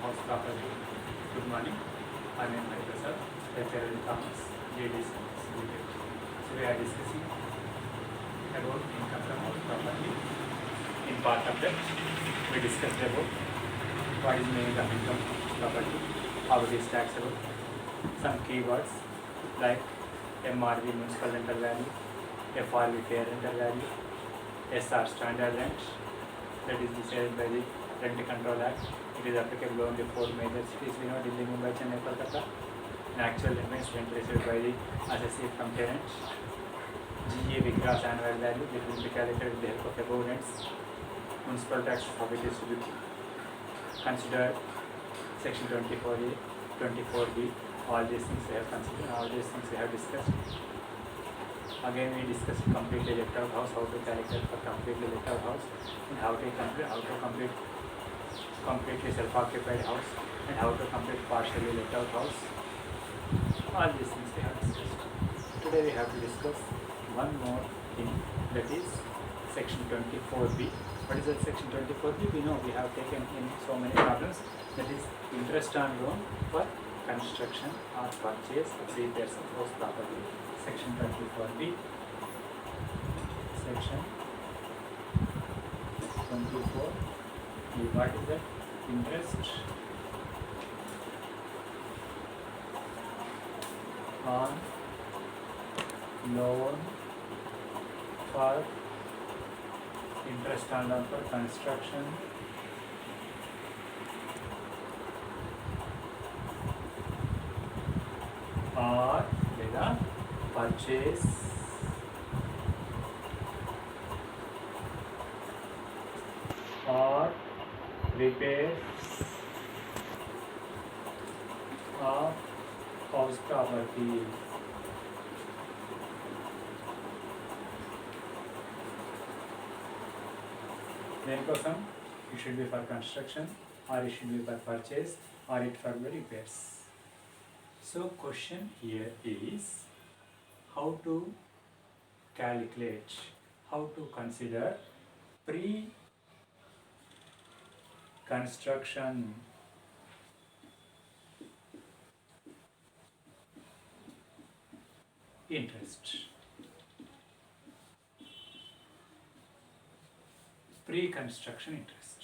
house property. Good morning. I am Hariprasad, lecturer in Commerce, JD Science. So we are discussing about income from house property. In part of that, we discussed about what is meaning of income property, how it is taxable, some keywords like MRV municipal rental value, FRV fair rental value, SR standard rent, that is decided by the Rent Control Act. It is applicable only for major cities, we know Delhi, Mumbai, Chennai, Kolkata. And actual remains rent received by the assessee from tenant. GA Vikas annual value, it will be calculated with the help of above rents. Municipal tax, how it is to be considered, section 24A, 24B, all these things we have considered, all these things we have discussed. Again we discussed completely let out house, how to calculate for completely let out house, and how to complete completely self-occupied house, and how to complete partially let out house. All these things we have discussed. Today we have to discuss one more thing, that is section 24B. What is that section 24B? We know we have taken in so many problems, that is interest on loan for construction or purchase of repairs of house property. Section 24B. Section 24. What is that? Interest on loan for interest on loan for construction or లేదా purchase or repair of house property. Denikosam, it should be for construction, or it should be for purchase, or it for the repairs. So question here is how to calculate, how to consider pre-construction interest. Pre-construction interest.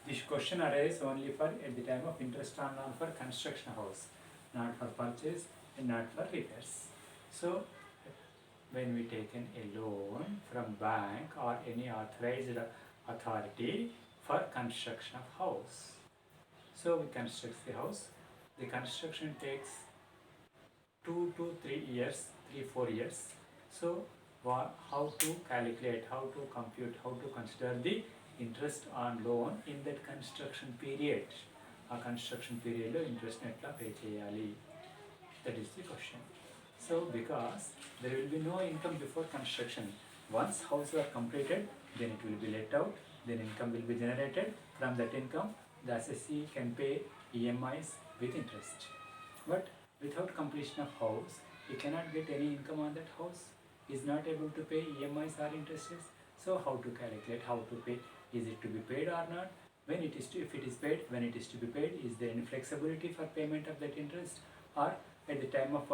This question arises only for at the time of interest on loan for construction house, not for purchase and not for repairs. So when we taken a loan from bank or any authorized authority for construction of house, so we construct the house. The construction takes 2 to 3 years, 3-4 years. So how to calculate, how to compute, how to consider the interest on loan in that construction period. A construction period lo interest netla pay cheyali. That is the question. So because there will be no income before construction. Once houses are completed, then it will be let out, then income will be generated. From that income, the assessee can pay EMIs with interest. But without completion of house, he cannot get any income on that house. He is not able to pay EMIs or interests. So how to calculate, how to pay? Is it to be paid or not? When it is to, if it is paid, when it is to be paid, is there any flexibility for payment of that interest? Or at the time of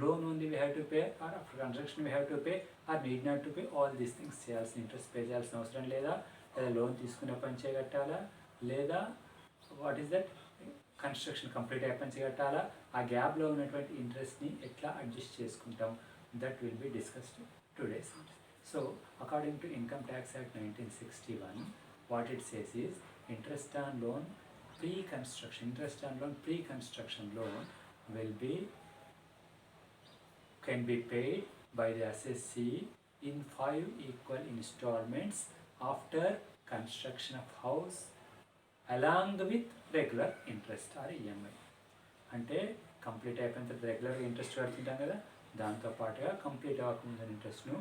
loan only we have to pay, or after construction we have to pay, or need not to pay? All these things చేయాల్సిన interest pay చేయాల్సిన అవసరం లేదా, లేదా loan తీసుకున్న పని చేయగట్టాలా, లేదా what is that construction complete అయ్యే పని చేయగట్టాలా, ఆ గ్యాప్లో ఉన్నటువంటి ఇంట్రెస్ట్ని ఎట్లా అడ్జస్ట్ చేసుకుంటాం, that will be discussed today. So according to Income Tax Act 1961, what it says is interest on loan pre-construction loan will be can be paid by the assessee in 5 equal installments after construction of house along with regular interest or EMI. అంటే complete అయిపోయిన తర్వాత రెగ్యులర్గా interest కడుతుంటాం కదా, దాంతోపాటుగా complete అవ్వకుండా ఇంట్రెస్ట్ను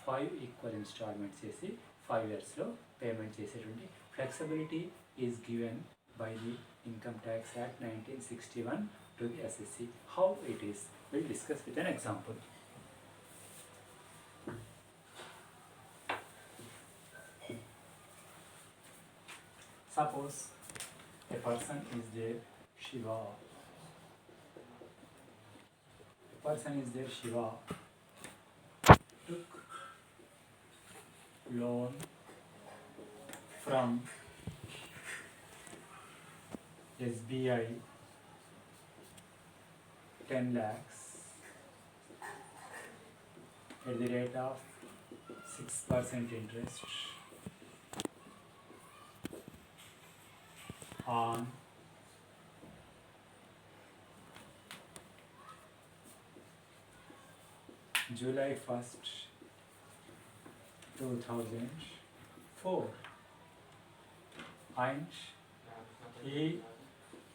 5 equal instalments చేసి 5 yearsలో payment చేసేటువంటి flexibility is given by the income tax act 1961 to the assessee. How it is, we'll discuss with an example. Suppose A person is there, Shiva. A person is there, Shiva. Took loan from SBI 10 lakhs at the rate of 6% interest on July 1st, 2004, and he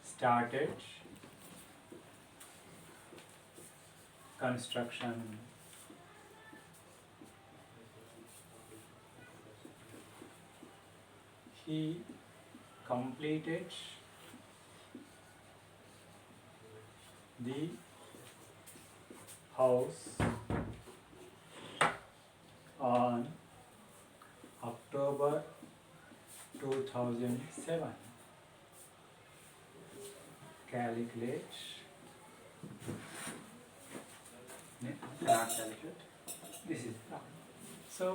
started construction. He completed the house on October 2007. Calculate. Not calculate. This is so.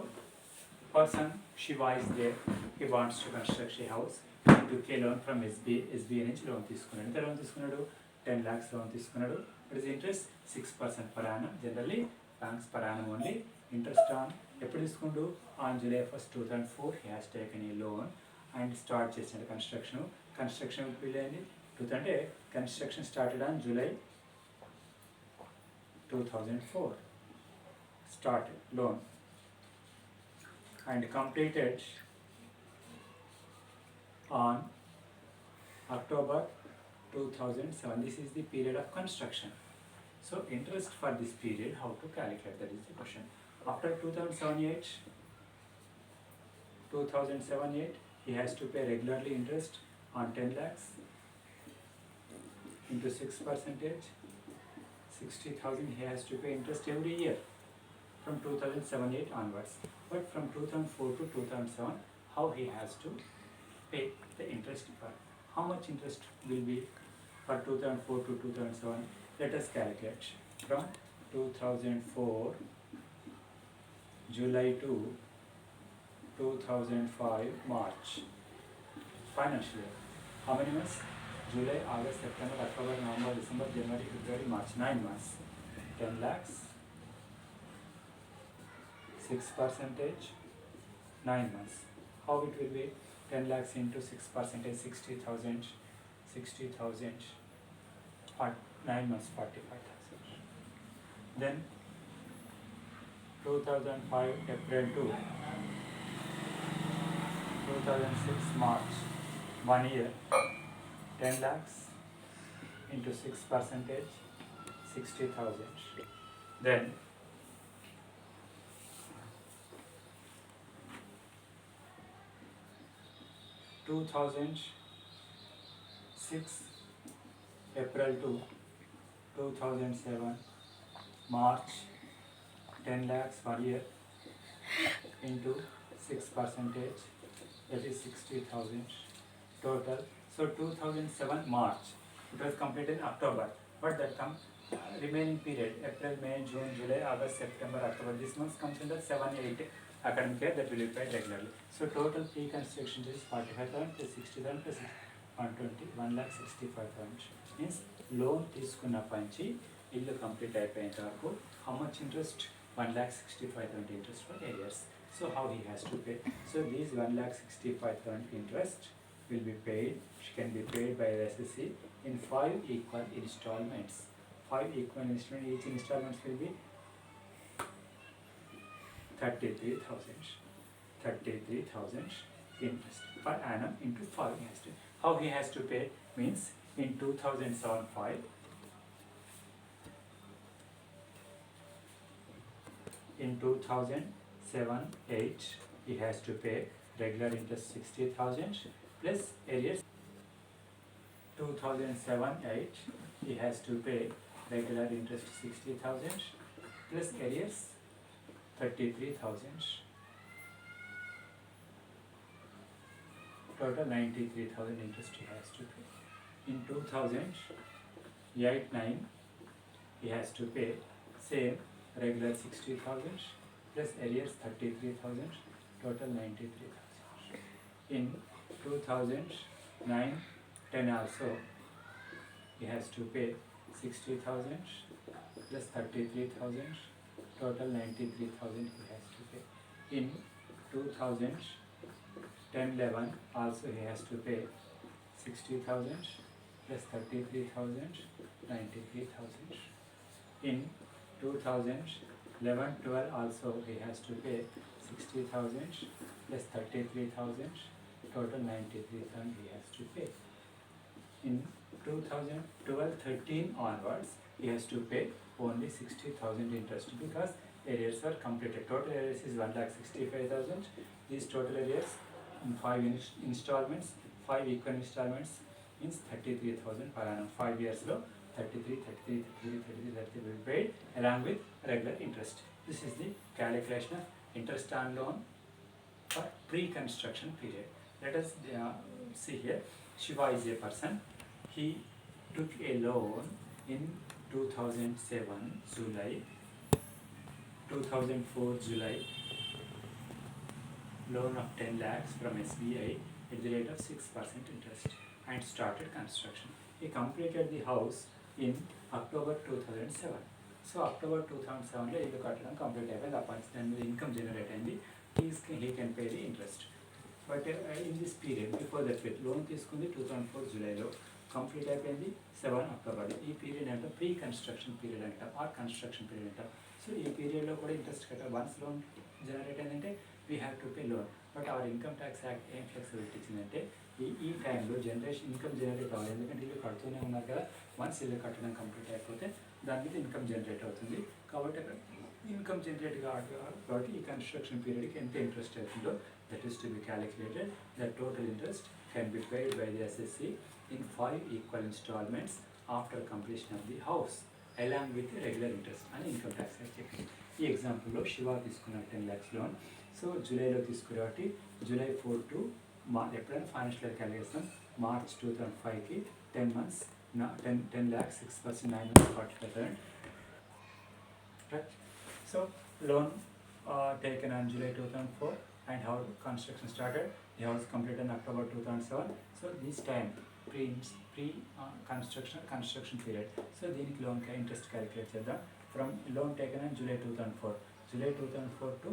Person Shiva is there. He wants to construct a house. He took a loan from SBI నుంచి loan తీసుకున్నాడు. ఎంత loan తీసుకున్నాడు? 10 lakhs loan తీసుకున్నాడు. What is the interest? 6% per annum. Generally, banks per annum only. Interest on ఎప్పుడు తీసుకుంటూ on July 1st, 2004 he has taken a loan and start చేసిన construction పిల్లైంది. అంటే construction started on July 2004. Started loan and completed on October 2007. This is the period of construction. So interest for this period, how to calculate, that is the question. After 2007-8, he has to pay regularly interest on 10 lakhs into 6%, 60,000 he has to pay interest every year from 2007-8 onwards. But from 2004 to 2007, how he has to pay the interest for? How much interest will be for 2004 to 2007? Let us calculate. From 2004 July to 2005 March. Financial year. How many months? July, August, September, October, November, December, January, February, March. 9 months. 10 lakhs. 6%, 9 months. How it will be? 10 lakhs into 6%, 60,000, 60,000, 9 months, 45,000. Then 2005 April to 2006 March, 1 year, 10 lakhs into 6%, 60,000. Then 2006 April to 2007 March, 10 lakhs per year into 6%, that is 60,000 total. So 2007 March, it was completed in October, but that remaining period, April, May, June, July, August, September, October, this month comes in the 7-8 academic year, that will be paid regularly. So total pre-construction is 45,000 plus 60,000 plus 120, 1,65,000. Means loan తీసుకున్నప్పటి నుంచి ఇల్లు complete అయిపోయేంత వరకు how much interest? 1,65,000 interest for areas. So how he has to pay? So these 1,65,000 interest will be paid, can be paid by SSC in 5 equal installments. 5 equal installments, each installments will be 33,000 interest per annum into 5 years. How he has to pay means in 2007-5, in 2007-8 he has to pay regular interest 60,000 plus arrears. 2007-8 he has to pay regular interest 60,000 plus arrears 33,000. total 93,000 interest he has to pay. In 2008-9 he has to pay same regular 60,000 plus arrears 33,000, total 93,000. In 2009-10 also he has to pay 60,000 plus 33,000, total 93,000 he has to pay. In 2010-11 also he has to pay 60,000 plus 33,000, 93,000. In 2011-12 also he has to pay 60,000 plus 33,000, total 93,000 he has to pay. In 2012-13 onwards he has to pay only 60,000 interest because arrears are completed. Total arrears is 1,65,000. These total arrears in 5 installments, 5 equal installments means 33,000 per annum. 5 years low, 33 will be paid along with regular interest. This is the calculation of interest on loan for pre-construction period. Let us see here. Shiva is a person. He took a loan in 2007 July, 2004 July, loan of 10 lakhs from SBI at the rate of 6% interest and started construction. He completed the house in October 2007. So October 2007 లో ఇల్లు కట్టడం complete అయిపోయింది. అప్పటి దాని మీద income generate అయింది. he can pay the interest. But in this period, before that loan తీసుకుంది 2004 జూలైలో, కంప్లీట్ అయిపోయింది 7 అక్టోబర్. ఈ పీరియడ్ అంటే ప్రీ కన్స్ట్రక్షన్ పీరియడ్ అంటాం, ఆర్ కన్స్ట్రక్షన్ పీరియడ్ అంటాం. సో ఈ పీరియడ్లో కూడా ఇంట్రెస్ట్ కట్టాలి. వన్స్ లోన్ జనరేట్ అయిందంటే we have to pay loan. But our income tax act ఏం ఫ్లెక్సిబిలిటీ ఇచ్చిందంటే ఈ టైంలో ఇన్కమ్ జనరేట్ అవ్వాలి. ఎందుకంటే ఇల్లు కడుతూనే ఉన్నారు కదా, వన్స్ ఇల్లు కట్టడం కంప్లీట్ అయిపోతే దాని మీద ఇన్కమ్ జనరేట్ అవుతుంది. కాబట్టి ఇన్కమ్ జనరేట్ కాబట్టి ఈ కన్స్ట్రక్షన్ పీరియడ్కి ఎంత ఇంట్రెస్ట్ అవుతుందో that is to be calculated. The total interest can be paid by the assessee in 5 equal installments after completion of the house along with the regular interest and income tax చెప్పింది. ఈ ఎగ్జాంపుల్లో శివ తీసుకున్న 10 lakhs loan. So జూలైలో తీసుకురాబట్టి July 4 to ఎప్పుడైనా financial year calculation March 2005కి 10 months 10 lakhs 6% 9 months 45,000. Right? So loan taken on July 2004 and how construction started. The house completed in October 2007. So this time construction period. So దీనికి loan interest calculate చేద్దాం. From loan taken in July 2004 to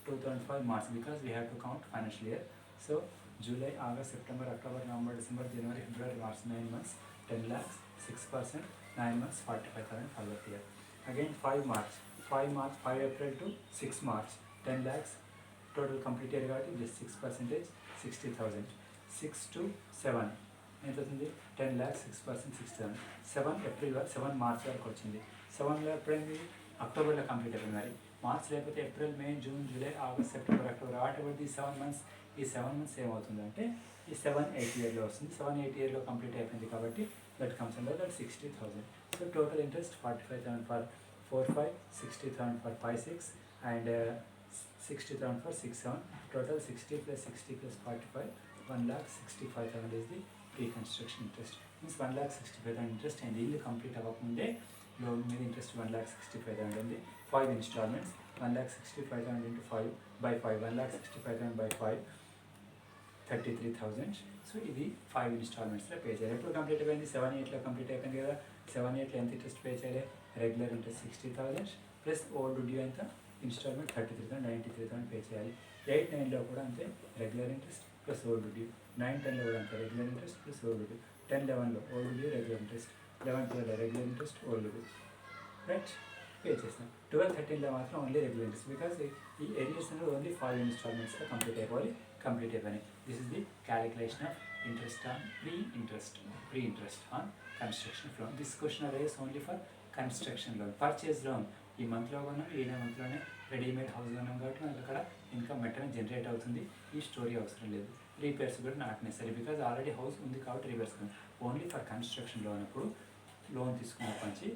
2005 March, because we have to count financial year. So July, August, September, October, November, December, January, February, March, 9 months, 10 lakhs, 6%, 9 months, 45,000 for that year. Again 5 April to 6 March, 10 lakhs, total complete year కాబట్టి just 6%, 60,000. 6 to 7 ఎంత అవుతుంది? 10 lakhs, 6%, 60,000. 7 March వరకు వచ్చింది. 7లో ఎప్పుడైంది? అక్టోబర్లో complete అయిపోయింది. మరి March లేకపోతే April, May, June, July, August, September, October, whatever the 7 months. ఈ 7 months ఏమవుతుందంటే ఈ 7-8 yearలో వస్తుంది. 7-8 yearలో కంప్లీట్ అయిపోయింది కాబట్టి that comes under that 60,000. So total interest 45,000 for 4-5, 60,000 for 5-6 and 60,000 for 6-7. Total 60 plus 60 plus 45, 1,65,000 is the pre-construction interest. Means 1,65,000 interest and ఇల్లు complete అవ్వకముందే loan మీద interest 1,65,000 ఉంది. 5 installments, 1,65,000 into 5 by 5, 1,65,000 by 5, 33,000. So ఇది 5 installmentsలో పే చేయాలి. ఎప్పుడు complete అయిపోయింది? 7-8లో complete అయిపోయింది కదా. 7-8లో ఎంత ఇంట్రెస్ట్ పే చేయాలి? Regular interest 60,000 plus old due ఎంత? ఇన్స్టాల్మెంట్ 33,000, 93,000 పే చేయాలి. 8-9లో కూడా అంతే, regular interest plus old due. 9-10లో కూడా అంతే, regular interest plus old due. 10-11లో ఓల్డ్ డ్యూ, రెగ్యులర్ ఇంట్రెస్ట్. 11-12లో regular interest, old due. Right, pay చేస్తాం. 12-13లో మాత్రం ఓన్లీ రెగ్యులర్ ఇంట్రెస్ట్, బికాస్ ఈ ఏరియాస్ అనేది ఓన్లీ 5 installmentsలో కంప్లీట్ అయిపోయినాయి. This is the calculation of interest on pre interest on construction loan. This question arise only for construction loan. Purchase loan ఈ మంత్లో కొన్నాం, ఈ మంత్లోనే రెడీమేడ్ హౌస్ కొన్నాం కాబట్టి మనకు అక్కడ ఇన్కమ్ వెంటనే జనరేట్ అవుతుంది. ఈ స్టోరీ అవసరం లేదు. రిపేర్స్ కూడా not necessary, because already house ఉంది కాబట్టి రిపేర్స్ కొన్నాం. ఓన్లీ ఫర్ కన్స్ట్రక్షన్ లోన్ అప్పుడు లోన్ తీసుకున్నప్పటి నుంచి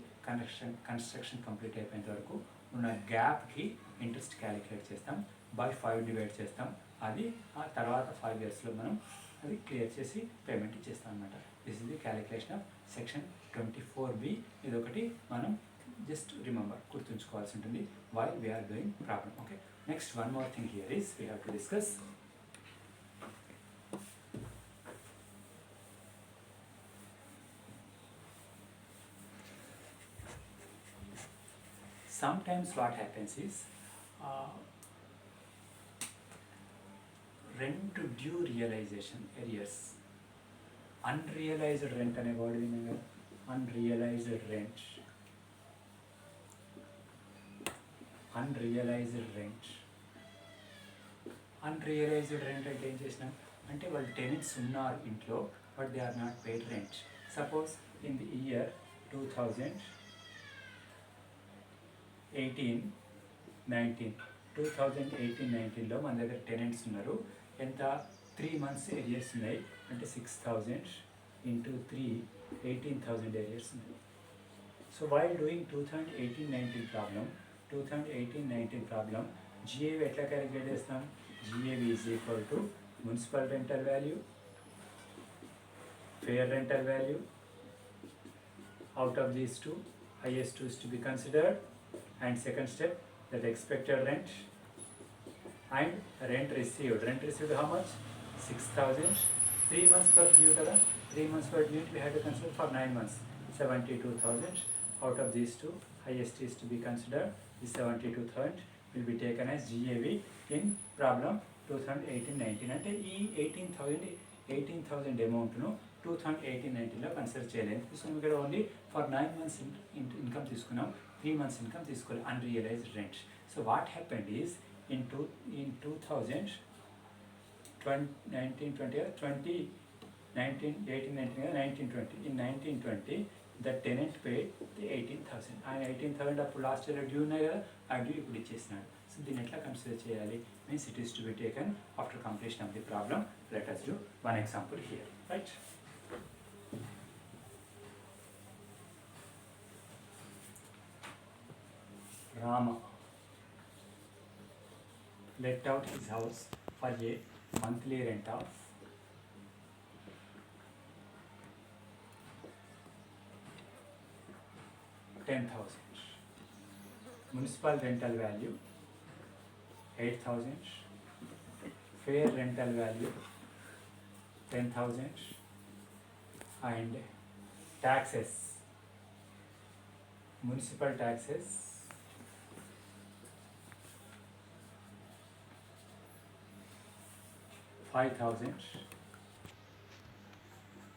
కన్స్ట్రక్షన్ కంప్లీట్ అయిపోయేంత వరకు ఉన్న గ్యాప్కి ఇంట్రెస్ట్ క్యాలిక్యులేట్ చేస్తాం. బై 5 డివైడ్ చేస్తాం. అది ఆ తర్వాత 5 yearsలో మనం అది క్లియర్ చేసి పేమెంట్ ఇచ్చేస్తాం అనమాట. This is the calculation of section 24B. ఇది ఒకటి మనం జస్ట్ రిమెంబర్ గుర్తుంచుకోవాల్సి ఉంటుంది why we are doing problem. Okay, next one more thing here is we have to discuss sometimes what happens is rent due realization arrears. Unrealized rent అనే word విన్నాం కదా, unrealized rent. Unrealized rent అంటే ఏం చేసినాం అంటే వాళ్ళు టెనెంట్స్ ఉన్నారు ఇంట్లో but they are not paid rent. Suppose in the year 2018-19లో మన దగ్గర టెనెంట్స్ ఉన్నారు. ఎంత 3 months ఏరియర్స్ ఉన్నాయి అంటే 6,000 into 3 18,000 ఏరియర్స్ ఉన్నాయి. So while doing 2018-19 problem GAV ఎట్లా క్యాలిక్యులేట్ చేస్తాం? GAV is equal to municipal rental value, fair rental value. Out of these two, highest two is to be considered, and second step, that expected rent and rent received. Rent received how much? 6,000. 3 months per due kada. 3 months per due we have to consider for 9 months. 72,000. Out of these two, highest is to be considered. This 72,000 will be taken as GAV in problem 2018-19. అంటే ఈ 18,000 అమౌంట్ను 2018-19లో consider చేయలేదు. So ఇక్కడ only for 9 months income తీసుకున్నాం, 3 months income తీసుకోవాలి unrealised rent. So what happened is in 2019-20 in 1920 the tenant paid the 18,000. ఆయన 18,000 అప్పుడు last year due ఉన్నాయి కదా, ఆ డ్యూ ఇప్పుడు ఇచ్చేసినాడు. సో దీన్ని ఎట్లా కన్సిడర్ చేయాలి? Means it is to be taken after completion of the problem. Let us do one example here, right? Rama let out his house for a monthly rent of 10,000. Municipal rental value 8,000. Fair rental value 10,000. And taxes, municipal taxes 5,000.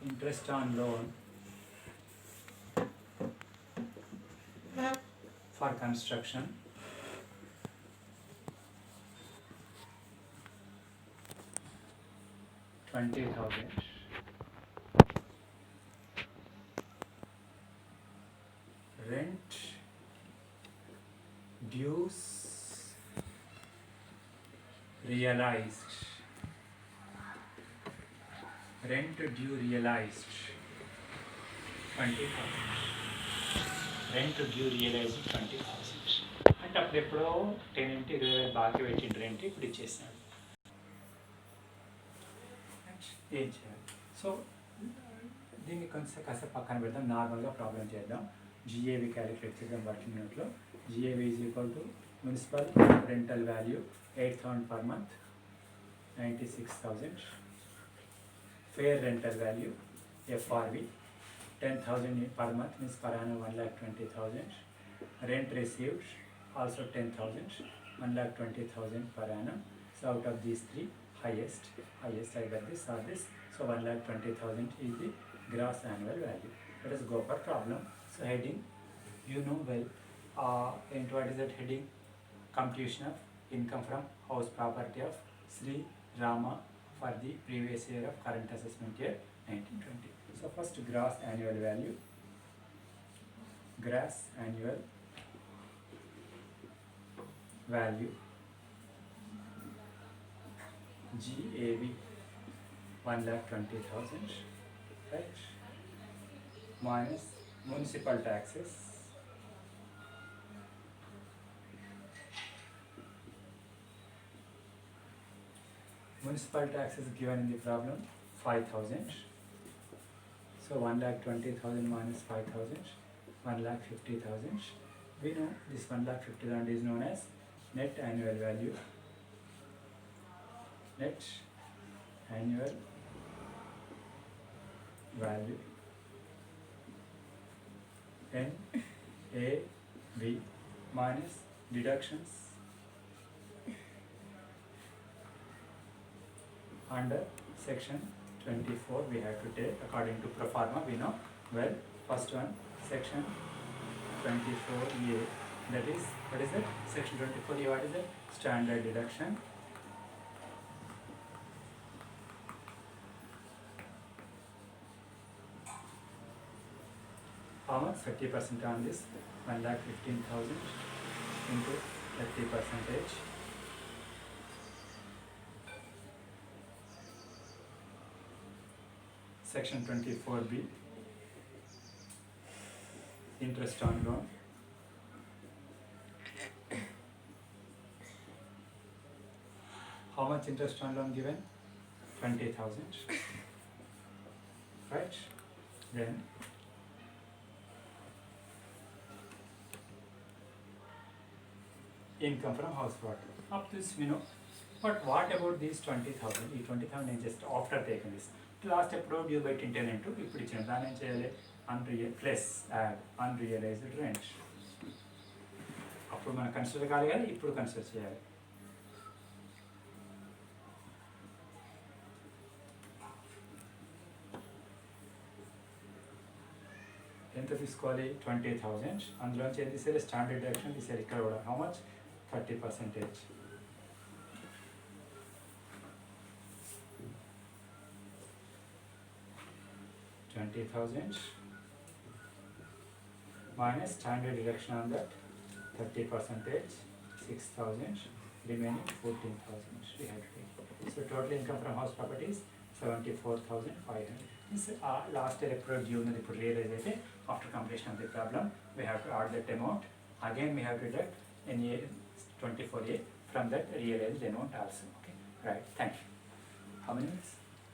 Interest on loan for construction 20,000. Rent dues realized. Rent due realized 20,000. Rent due realized 20,000. అంటే అప్పుడెప్పుడో tenant 20,000 బాకీ పెట్టిండు rent, ఇప్పుడు ఇచ్చేసినాడు. ఏం చేయాలి? So దీన్ని కొంచెం కాసేపు పక్కన పెడదాం, నార్మల్గా ప్రాబ్లం చేద్దాం. GAV క్యాలిక్యులేట్ చేద్దాం వర్కింగ్ యూనిట్లో. GAV is equal to municipal rental value 8,000 per month 96,000. Fair rental value FRV 10,000 per month means per annum 1,20,000. Rent received also 10,000, 1,20,000 per annum. So out of these three, highest either this or this. So 1,20,000 is the gross annual value. Let us go for problem. So heading, you know well, and what is that heading? Completion of income from house property of Sri Rama for the previous year of current assessment year 1920. So first gross annual value, GAV 1,20,000, right, minus municipal taxes given in the problem 5,000. So 1,20,000 minus 5,000, 1,50,000. We know this 1,50,000 is known as net annual value. Net annual value, NAV, minus deductions under section 24 we have to take according to pro forma. We know well, first one, section 24A, that is, what is it? Section 24A, what is it? Standard deduction. How much? 30% on this, 1,15,000 into 30%. Section 24B, interest on loan. How much interest on loan given? 20,000. Right? Then income from house plot. Up to this we know. But what about these 20,000? ఈ 20,000 నేను just after taking this. Last episode due by 10 into ఇప్పుడు ఇచ్చిన దాన్ని ఏం చేయాలి? Plus add unrealised rent. అప్పుడు మనం consider కాదు కదా, ఇప్పుడు కన్సిడర్ చేయాలి. ఎంత తీసుకోవాలి? 20,000. అందులోంచి ఏం తీసేయాలి? స్టాండర్డ్ డైరెక్షన్ తీసేయాలి. ఇక్కడ కూడా how much? 30%. $20,000 minus standard deduction on that 30%, 6,000, remaining 14,000 we have to take. So total income from house property is 74,500. This last year approved due to realize after completion of the problem we have to add that amount. Again we have to deduct in year 24A from that realized amount also. Okay, right? Thank you. How many minutes?